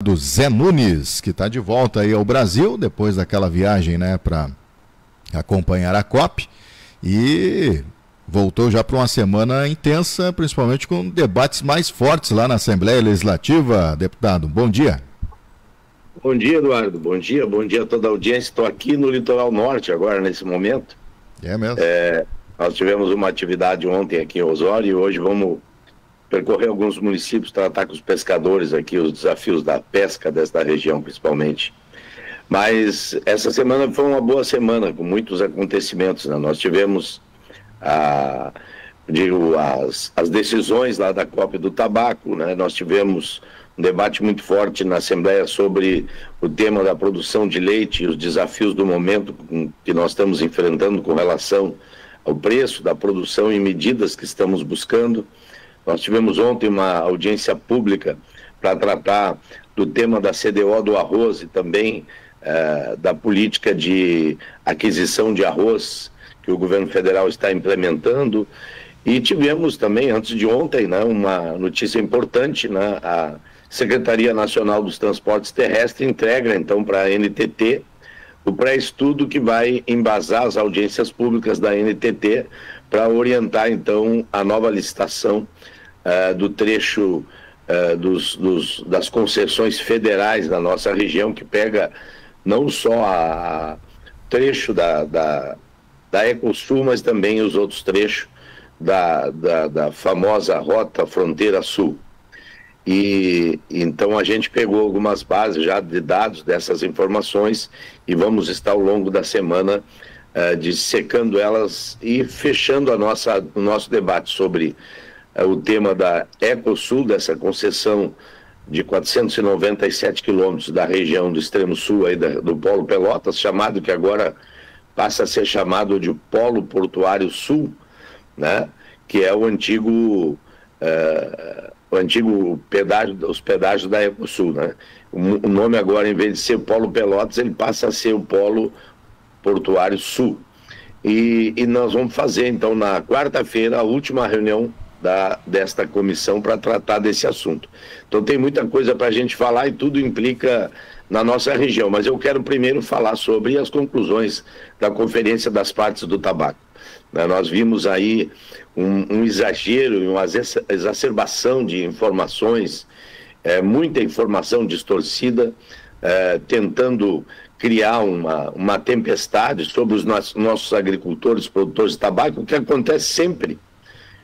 deputado Zé Nunes, que está de volta aí ao Brasil, depois daquela viagem, né, para acompanhar a COP, e voltou já para uma semana intensa, principalmente com debates mais fortes lá na Assembleia Legislativa. Deputado, bom dia. Bom dia, Eduardo. Bom dia a toda a audiência. Estou aqui no litoral norte agora, nesse momento. É mesmo? Nós tivemos uma atividade ontem aqui em Osório e hoje vamos percorrer alguns municípios, tratar com os pescadores aqui, os desafios da pesca desta região, principalmente. Mas essa semana foi uma boa semana, com muitos acontecimentos, né? Nós tivemos as decisões lá da COP do tabaco, né? Nós tivemos um debate muito forte na Assembleia sobre o tema da produção de leite e os desafios do momento que nós estamos enfrentando com relação ao preço da produção e medidas que estamos buscando. Nós tivemos ontem uma audiência pública para tratar do tema da CDO do arroz e também da política de aquisição de arroz que o governo federal está implementando. E tivemos também, antes de ontem, né, uma notícia importante, né, a Secretaria Nacional dos Transportes Terrestres entrega, então, para a NTT o pré-estudo que vai embasar as audiências públicas da NTT para orientar, então, a nova licitação do trecho das concessões federais na nossa região, que pega não só a trecho da Ecosul, mas também os outros trechos da famosa Rota Fronteira Sul. E então a gente pegou algumas bases já de dados dessas informações e vamos estar ao longo da semana dissecando elas e fechando o nosso debate sobre o tema da Ecosul, dessa concessão de 497 quilômetros da região do extremo sul aí do Polo Pelotas, chamado, que agora passa a ser chamado de Polo Portuário Sul, né? Que é o antigo os pedágios da Ecosul, né? O nome agora, em vez de ser o Polo Pelotas, ele passa a ser o Polo Portuário Sul. E nós vamos fazer, então, na quarta-feira, a última reunião desta comissão para tratar desse assunto. Então tem muita coisa para a gente falar e tudo implica na nossa região, mas eu quero primeiro falar sobre as conclusões da Conferência das Partes do Tabaco. Nós vimos aí um exagero e uma exacerbação de informações, muita informação distorcida, tentando criar uma tempestade sobre os nossos agricultores, produtores de tabaco, o que acontece sempre.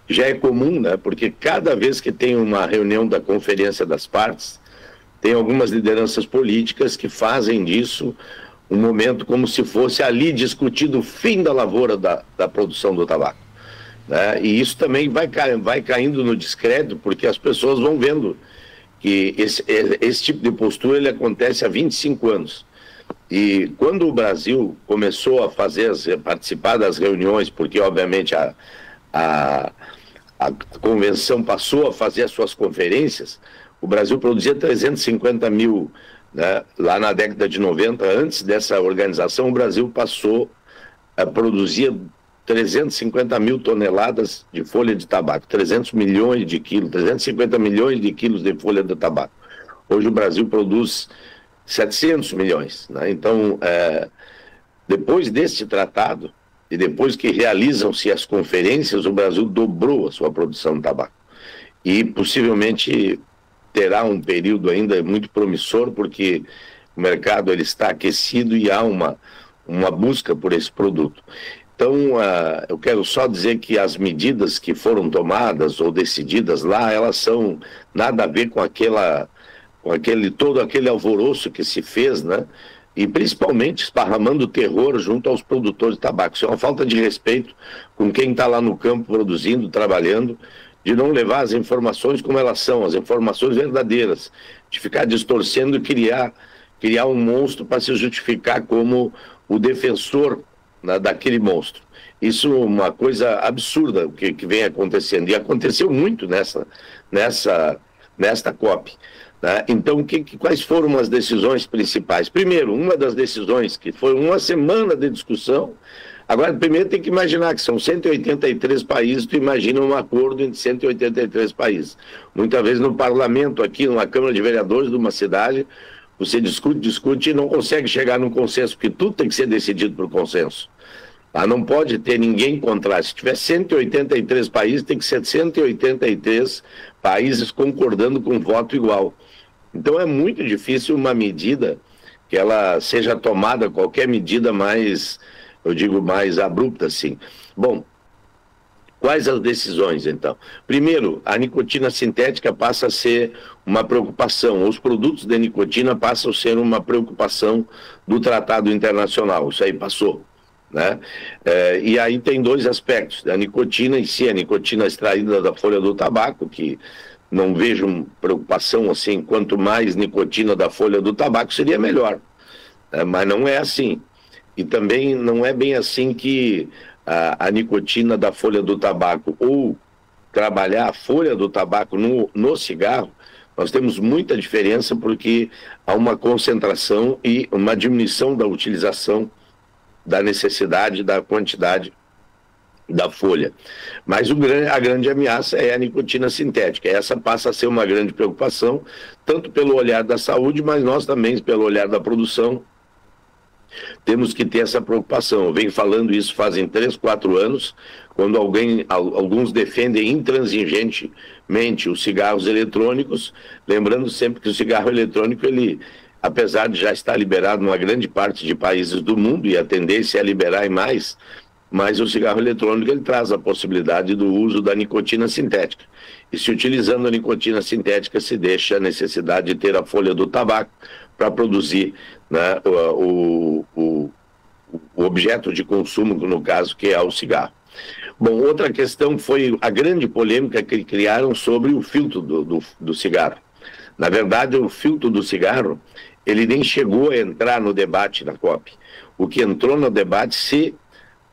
Já é comum, né? Porque cada vez que tem uma reunião da Conferência das Partes, tem algumas lideranças políticas que fazem disso um momento como se fosse ali discutido o fim da lavoura da produção do tabaco, né? E isso também vai caindo no descrédito, porque as pessoas vão vendo que esse tipo de postura ele acontece há 25 anos. E quando o Brasil começou a participar das reuniões, porque obviamente a convenção passou a fazer as suas conferências, o Brasil produzia 350 mil, né? Lá na década de 90, antes dessa organização, o Brasil passou a produzir 350 mil toneladas de folha de tabaco, 300 milhões de quilos, 350 milhões de quilos de folha de tabaco. Hoje o Brasil produz 700 milhões, né? Então, depois deste tratado, e depois que realizam-se as conferências, o Brasil dobrou a sua produção de tabaco. E possivelmente terá um período ainda muito promissor, porque o mercado ele está aquecido e há uma busca por esse produto. Então, eu quero só dizer que as medidas que foram tomadas ou decididas lá, elas são nada a ver com todo aquele alvoroço que se fez, né? E principalmente esparramando terror junto aos produtores de tabaco. Isso é uma falta de respeito com quem está lá no campo produzindo, trabalhando, de não levar as informações como elas são, as informações verdadeiras, de ficar distorcendo e criar um monstro para se justificar como o defensor, né, daquele monstro. Isso é uma coisa absurda que vem acontecendo, e aconteceu muito nesta COP. Então, quais foram as decisões principais? Primeiro, uma das decisões, que foi uma semana de discussão, Agora, primeiro tem que imaginar que são 183 países, tu imagina um acordo entre 183 países. Muitas vezes no parlamento aqui, numa Câmara de Vereadores de uma cidade, você discute e não consegue chegar num consenso, porque tudo tem que ser decidido por consenso. Não pode ter ninguém contrário. Se tiver 183 países, tem que ser 183 países concordando com voto igual. Então é muito difícil uma medida que ela seja tomada, qualquer medida mais, eu digo, mais abrupta, assim. Bom, quais as decisões, então? Primeiro, a nicotina sintética passa a ser uma preocupação, os produtos de nicotina passam a ser uma preocupação do Tratado Internacional, isso aí passou, né? E aí tem dois aspectos, a nicotina em si, a nicotina extraída da folha do tabaco, que não vejo preocupação assim, quanto mais nicotina da folha do tabaco seria melhor, mas não é assim. E também não é bem assim que a nicotina da folha do tabaco ou trabalhar a folha do tabaco no cigarro, nós temos muita diferença porque há uma concentração e uma diminuição da utilização da necessidade, da quantidade da folha. Mas a grande ameaça é a nicotina sintética. Essa passa a ser uma grande preocupação, tanto pelo olhar da saúde, mas nós também, pelo olhar da produção, temos que ter essa preocupação. Eu venho falando isso fazem 3, 4 anos, quando alguns defendem intransigentemente os cigarros eletrônicos, lembrando sempre que o cigarro eletrônico, ele, apesar de já estar liberado numa grande parte de países do mundo, e a tendência é liberar em mais, mas o cigarro eletrônico ele traz a possibilidade do uso da nicotina sintética. E se utilizando a nicotina sintética, se deixa a necessidade de ter a folha do tabaco para produzir, né, o objeto de consumo, no caso, que é o cigarro. Bom, outra questão foi a grande polêmica que criaram sobre o filtro do cigarro. Na verdade, o filtro do cigarro, ele nem chegou a entrar no debate da COP. O que entrou no debate, se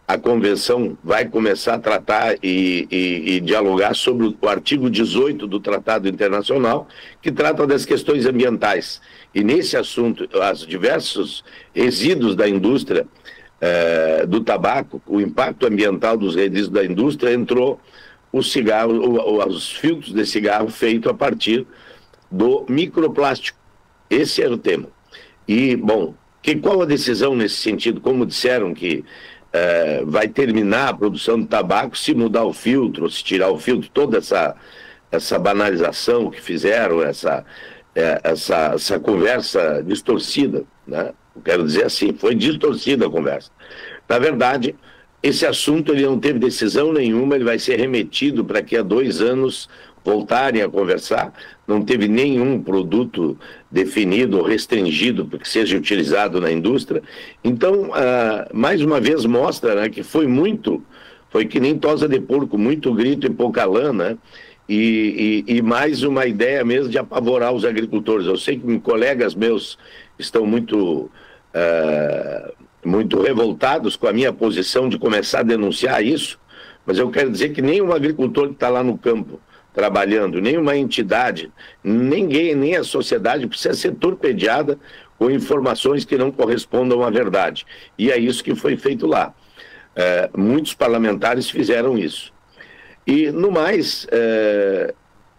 a convenção vai começar a tratar e dialogar sobre o artigo 18 do Tratado Internacional, que trata das questões ambientais. E nesse assunto, os diversos resíduos da indústria do tabaco, o impacto ambiental dos resíduos da indústria, entrou o cigarro, os filtros de cigarro feito a partir do microplástico. Esse era o tema. E, bom, qual a decisão nesse sentido? Como disseram que vai terminar a produção de tabaco se mudar o filtro, se tirar o filtro, toda essa banalização que fizeram, essa conversa distorcida, né? Eu quero dizer assim, foi distorcida a conversa. Na verdade, esse assunto ele não teve decisão nenhuma, ele vai ser remetido para que há 2 anos voltarem a conversar. Não teve nenhum produto definido ou restringido para que seja utilizado na indústria. Então, mais uma vez mostra, né, que foi que nem tosa de porco, muito grito e pouca lã, né? E mais uma ideia mesmo de apavorar os agricultores. Eu sei que colegas meus estão muito revoltados com a minha posição de começar a denunciar isso, mas eu quero dizer que nem um agricultor que está lá no campo trabalhando, nem uma entidade, ninguém, nem a sociedade precisa ser torpedeada com informações que não correspondam à verdade. E é isso que foi feito lá. Muitos parlamentares fizeram isso. E, no mais,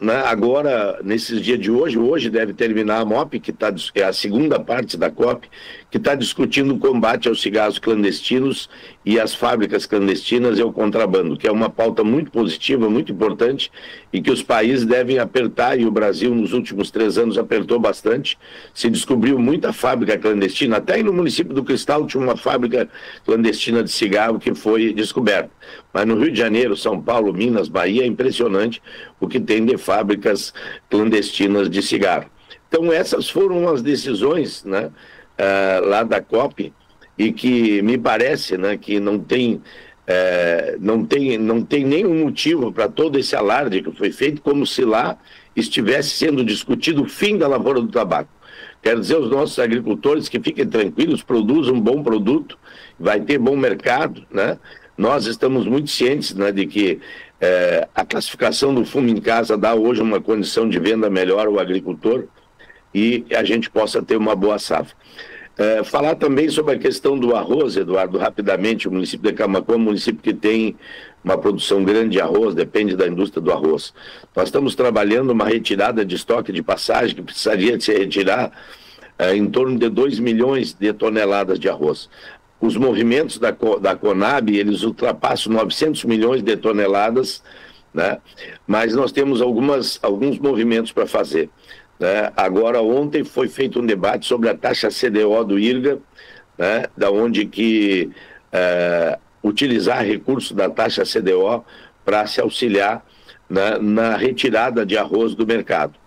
né, agora, nesses dias de hoje deve terminar a MOP, que é a segunda parte da COP, que está discutindo o combate aos cigarros clandestinos e às fábricas clandestinas e ao contrabando, que é uma pauta muito positiva, muito importante, e que os países devem apertar, e o Brasil nos últimos 3 anos apertou bastante. Se descobriu muita fábrica clandestina, até aí no município do Cristal tinha uma fábrica clandestina de cigarro que foi descoberta. Mas no Rio de Janeiro, São Paulo, Minas, Bahia, é impressionante o que tem de fábricas clandestinas de cigarro. Então essas foram as decisões, né, lá da COP, e que me parece, né, que não tem nenhum motivo para todo esse alarde que foi feito, como se lá estivesse sendo discutido o fim da lavoura do tabaco. Quero dizer aos nossos agricultores que fiquem tranquilos, produzam um bom produto, vai ter bom mercado, né? Nós estamos muito cientes, né, de que a classificação do fumo em casa dá hoje uma condição de venda melhor ao agricultor e a gente possa ter uma boa safra. Falar também sobre a questão do arroz, Eduardo, rapidamente. O município de Camaquã é um município que tem uma produção grande de arroz, depende da indústria do arroz. Nós estamos trabalhando uma retirada de estoque de passagem que precisaria de se retirar em torno de 2 milhões de toneladas de arroz. Os movimentos da Conab, eles ultrapassam 900 milhões de toneladas, né? Mas nós temos alguns movimentos para fazer. Agora, ontem foi feito um debate sobre a taxa CDO do IRGA, né, da onde que utilizar recursos da taxa CDO para se auxiliar, né, na retirada de arroz do mercado.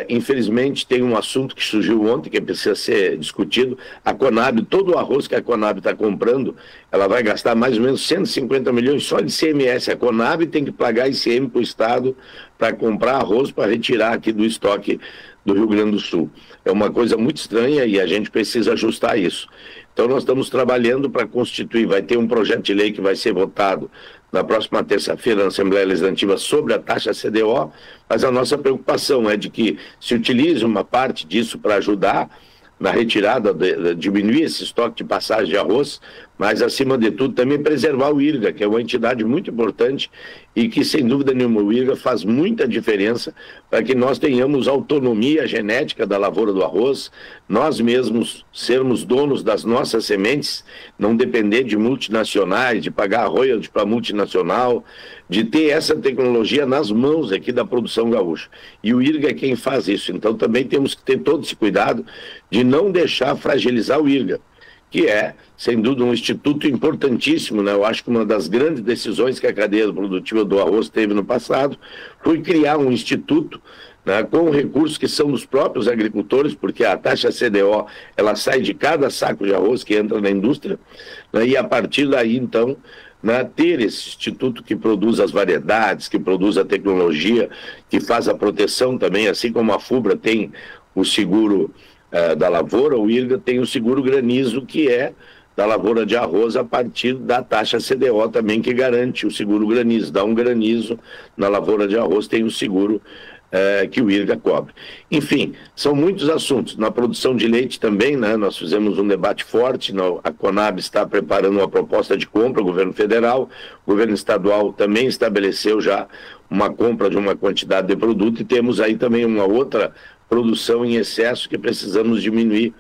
Infelizmente, tem um assunto que surgiu ontem que precisa ser discutido. A Conab, todo o arroz que a Conab está comprando, ela vai gastar mais ou menos 150 milhões só de ICMS. A Conab tem que pagar ICM para o Estado para comprar arroz para retirar aqui do estoque do Rio Grande do Sul. É uma coisa muito estranha e a gente precisa ajustar isso. Então, nós estamos trabalhando para constituir, vai ter um projeto de lei que vai ser votado na próxima terça-feira na Assembleia Legislativa sobre a taxa CDO, mas a nossa preocupação é de que se utilize uma parte disso para ajudar na retirada, diminuir esse estoque de passagem de arroz, mas, acima de tudo, também preservar o IRGA, que é uma entidade muito importante e que, sem dúvida nenhuma, o IRGA faz muita diferença para que nós tenhamos autonomia genética da lavoura do arroz, nós mesmos sermos donos das nossas sementes, não depender de multinacionais, de pagar royalties para multinacional, de ter essa tecnologia nas mãos aqui da produção gaúcha. E o IRGA é quem faz isso. Então, também temos que ter todo esse cuidado de não deixar fragilizar o IRGA, que é, sem dúvida, um instituto importantíssimo, né? Eu acho que uma das grandes decisões que a cadeia produtiva do arroz teve no passado foi criar um instituto, né, com recursos que são dos próprios agricultores, porque a taxa CDO, ela sai de cada saco de arroz que entra na indústria, né, e a partir daí, então, né, ter esse instituto que produz as variedades, que produz a tecnologia, que faz a proteção também, assim como a FUBRA tem o seguro da lavoura, o IRGA tem o seguro granizo, que é da lavoura de arroz a partir da taxa CDO também, que garante o seguro granizo. Dá um granizo na lavoura de arroz, tem o seguro que o IRGA cobre. Enfim, são muitos assuntos. Na produção de leite também, né, nós fizemos um debate forte, a Conab está preparando uma proposta de compra, o governo federal, o governo estadual também estabeleceu já uma compra de uma quantidade de produto, e temos aí também uma outra produção em excesso que precisamos diminuir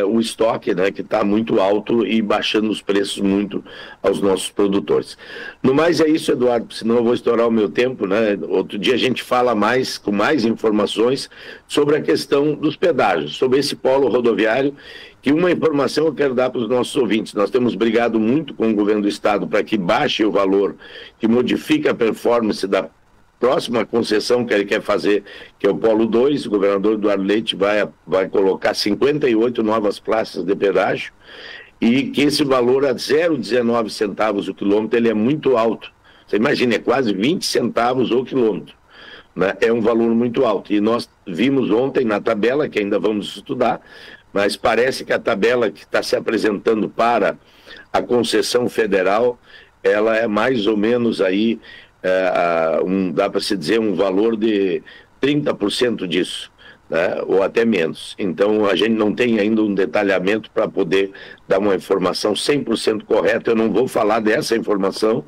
o estoque, né, que está muito alto, e baixando os preços muito aos nossos produtores. No mais é isso, Eduardo, senão eu vou estourar o meu tempo, né? Outro dia a gente fala mais, com mais informações sobre a questão dos pedágios, sobre esse polo rodoviário, que uma informação eu quero dar para os nossos ouvintes. Nós temos brigado muito com o governo do estado para que baixe o valor, que modifique a performance da próxima concessão que ele quer fazer, que é o Polo 2, o governador Eduardo Leite vai colocar 58 novas praças de pedágio, e que esse valor a 0,19 centavos o quilômetro, ele é muito alto. Você imagina, é quase 20 centavos o quilômetro, né? É um valor muito alto. E nós vimos ontem na tabela, que ainda vamos estudar, mas parece que a tabela que está se apresentando para a concessão federal, ela é mais ou menos aí, dá para se dizer, um valor de 30% disso, né, ou até menos. Então, a gente não tem ainda um detalhamento para poder dar uma informação 100% correta. Eu não vou falar dessa informação.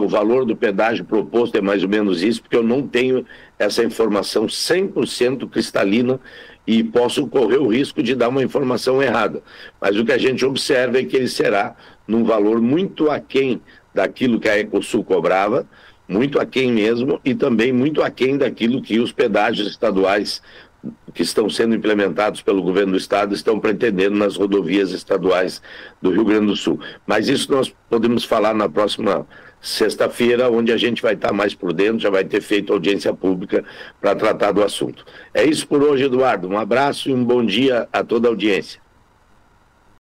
O valor do pedágio proposto é mais ou menos isso, porque eu não tenho essa informação 100% cristalina e posso correr o risco de dar uma informação errada. Mas o que a gente observa é que ele será num valor muito aquém daquilo que a Ecosul cobrava, muito aquém mesmo, e também muito aquém daquilo que os pedágios estaduais que estão sendo implementados pelo governo do estado estão pretendendo nas rodovias estaduais do Rio Grande do Sul. Mas isso nós podemos falar na próxima sexta-feira, onde a gente vai estar mais por dentro, já vai ter feito audiência pública para tratar do assunto. É isso por hoje, Eduardo. Um abraço e um bom dia a toda a audiência.